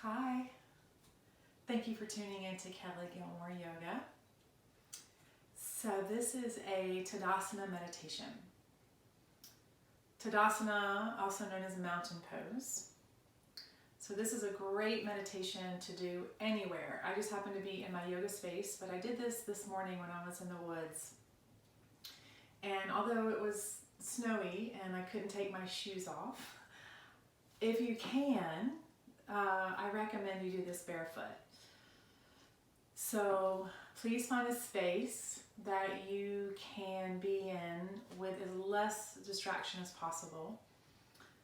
Hi, thank you for tuning in to Kelly Gilmore Yoga. So this is a Tadasana meditation. Tadasana, also known as mountain pose. So this is a great meditation to do anywhere. I just happen to be in my yoga space, but I did this morning when I was in the woods. And although it was snowy and I couldn't take my shoes off, if you can, I recommend you do this barefoot. So please find a space that you can be in with as less distraction as possible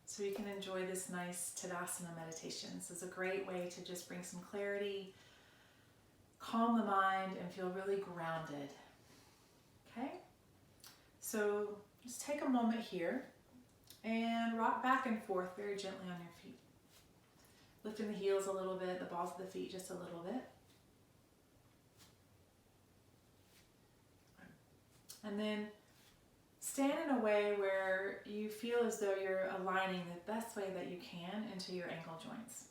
so you can enjoy this nice Tadasana meditation. This is a great way to just bring some clarity, calm the mind, and feel really grounded. Okay? So just take a moment here and rock back and forth very gently on your feet. Lifting the heels a little bit, the balls of the feet just a little bit. And then stand in a way where you feel as though you're aligning the best way that you can into your ankle joints.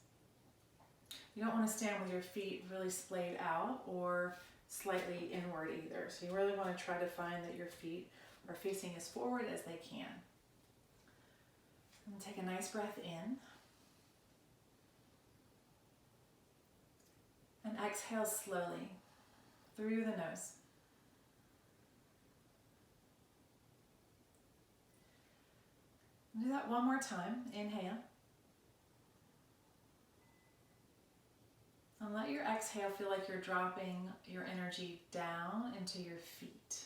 You don't want to stand with your feet really splayed out or slightly inward either. So you really want to try to find that your feet are facing as forward as they can. And take a nice breath in. And exhale slowly through the nose. Do that one more time. Inhale. And let your exhale feel like you're dropping your energy down into your feet.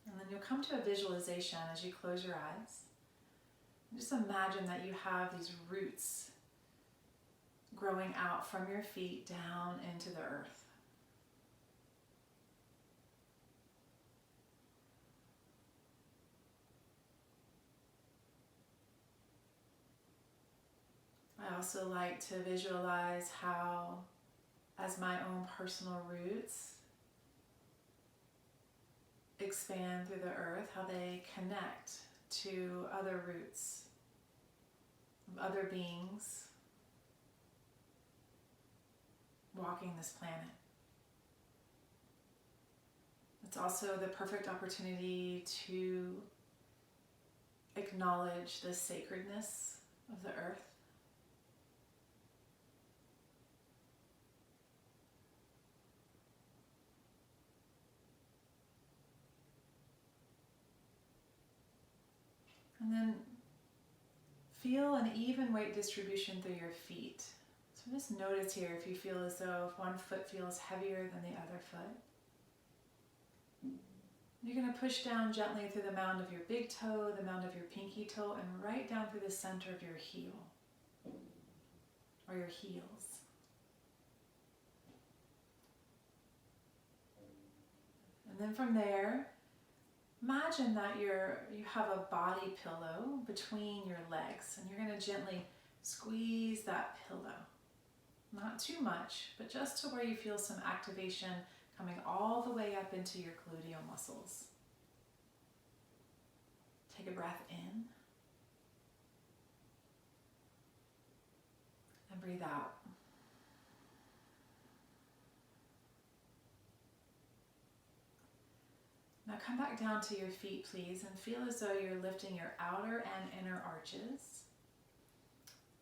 And then you'll come to a visualization as you close your eyes. Just imagine that you have these roots growing out from your feet down into the earth. I also like to visualize how, as my own personal roots expand through the earth, how they connect to other roots of other beings walking this planet. It's also the perfect opportunity to acknowledge the sacredness of the earth. And then feel an even weight distribution through your feet. So just notice here if you feel as though if one foot feels heavier than the other foot. You're going to push down gently through the mound of your big toe, the mound of your pinky toe, and right down through the center of your heel or your heels. And then from there, imagine that you have a body pillow between your legs, and you're going to gently squeeze that pillow. Not too much, but just to where you feel some activation coming all the way up into your gluteal muscles. Take a breath in and breathe out. Now come back down to your feet, please, and feel as though you're lifting your outer and inner arches.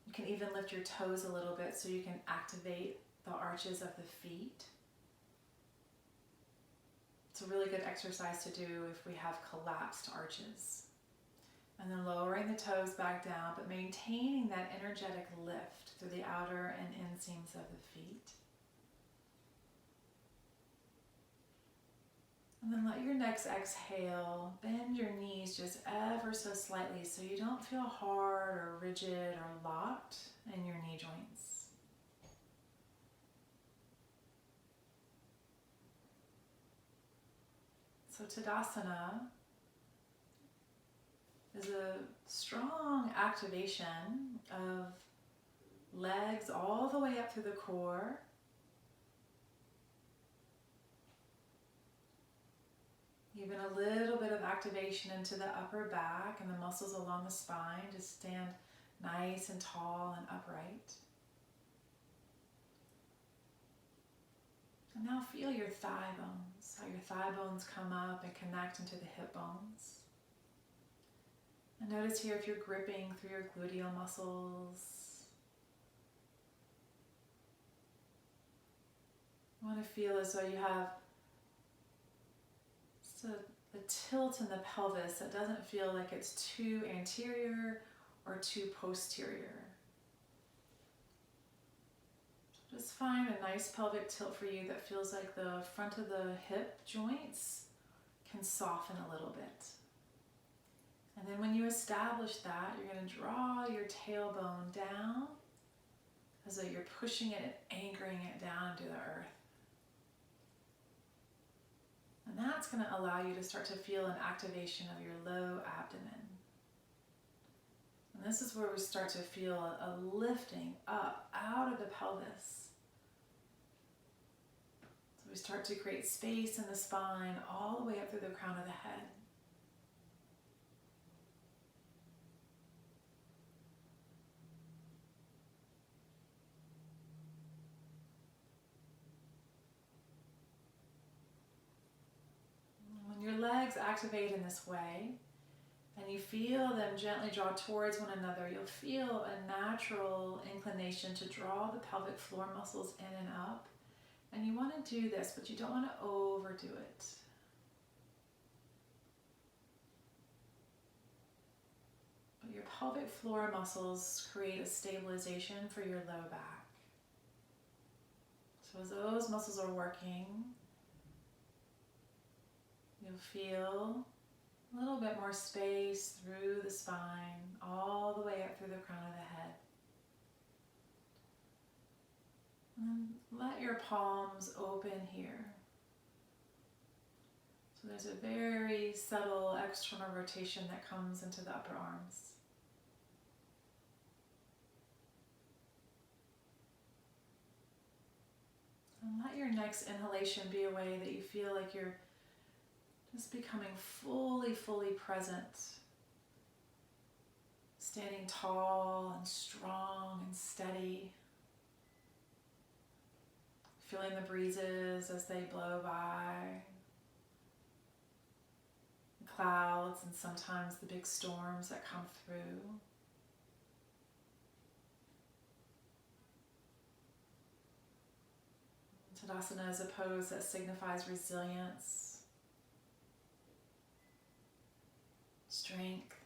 You can even lift your toes a little bit so you can activate the arches of the feet. It's a really good exercise to do if we have collapsed arches. And then lowering the toes back down, but maintaining that energetic lift through the outer and inseams of the feet. And then let your next exhale bend your knees just ever so slightly so you don't feel hard or rigid or locked in your knee joints. So Tadasana is a strong activation of legs all the way up through the core. Even a little bit of activation into the upper back and the muscles along the spine to stand nice and tall and upright. And now feel your thigh bones, how your thigh bones come up and connect into the hip bones. And notice here if you're gripping through your gluteal muscles. You want to feel as though you have just a tilt in the pelvis that doesn't feel like it's too anterior or too posterior. Just find a nice pelvic tilt for you that feels like the front of the hip joints can soften a little bit. And then when you establish that, you're going to draw your tailbone down as though you're pushing it and anchoring it down into the earth. And that's going to allow you to start to feel an activation of your low abdomen. And this is where we start to feel a lifting up out of the pelvis. So we start to create space in the spine all the way up through the crown of the head. When your legs activate in this way, and you feel them gently draw towards one another, you'll feel a natural inclination to draw the pelvic floor muscles in and up. And you want to do this, but you don't want to overdo it. But your pelvic floor muscles create a stabilization for your low back. So as those muscles are working, you'll feel a little bit more space through the spine, all the way up through the crown of the head. And let your palms open here. So there's a very subtle external rotation that comes into the upper arms. And let your next inhalation be a way that you feel like you're just becoming fully present. Standing tall and strong and steady. Feeling the breezes as they blow by. The clouds and sometimes the big storms that come through. Tadasana is a pose that signifies resilience, strength,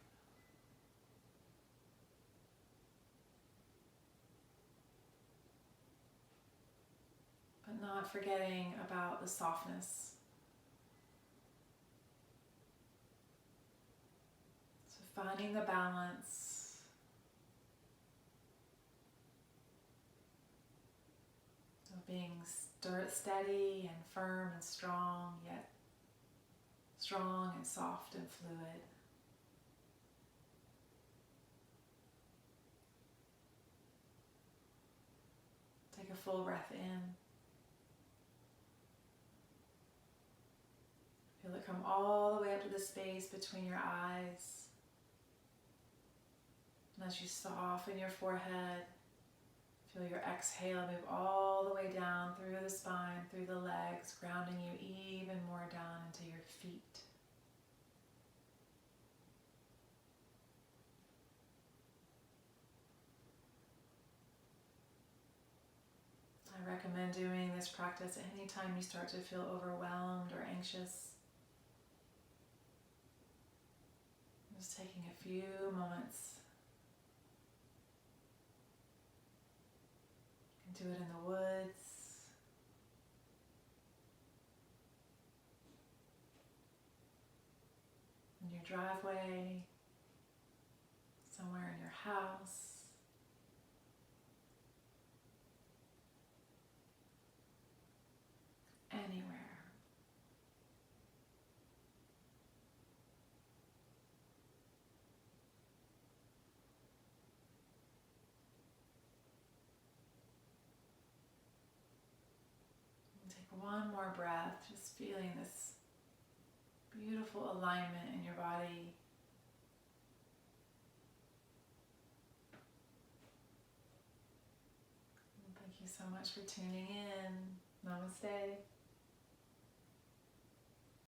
but not forgetting about the softness. So finding the balance of being steady and firm and strong, yet strong and soft and fluid. Take a full breath in. Feel it come all the way up to the space between your eyes. And as you soften your forehead, feel your exhale move all the way down through the spine, through the legs, grounding you even more down into your feet. I recommend doing this practice anytime you start to feel overwhelmed or anxious. Just taking a few moments. You can do it in the woods, in your driveway, somewhere in your house. Anywhere. And take one more breath, just feeling this beautiful alignment in your body. And thank you so much for tuning in. Namaste.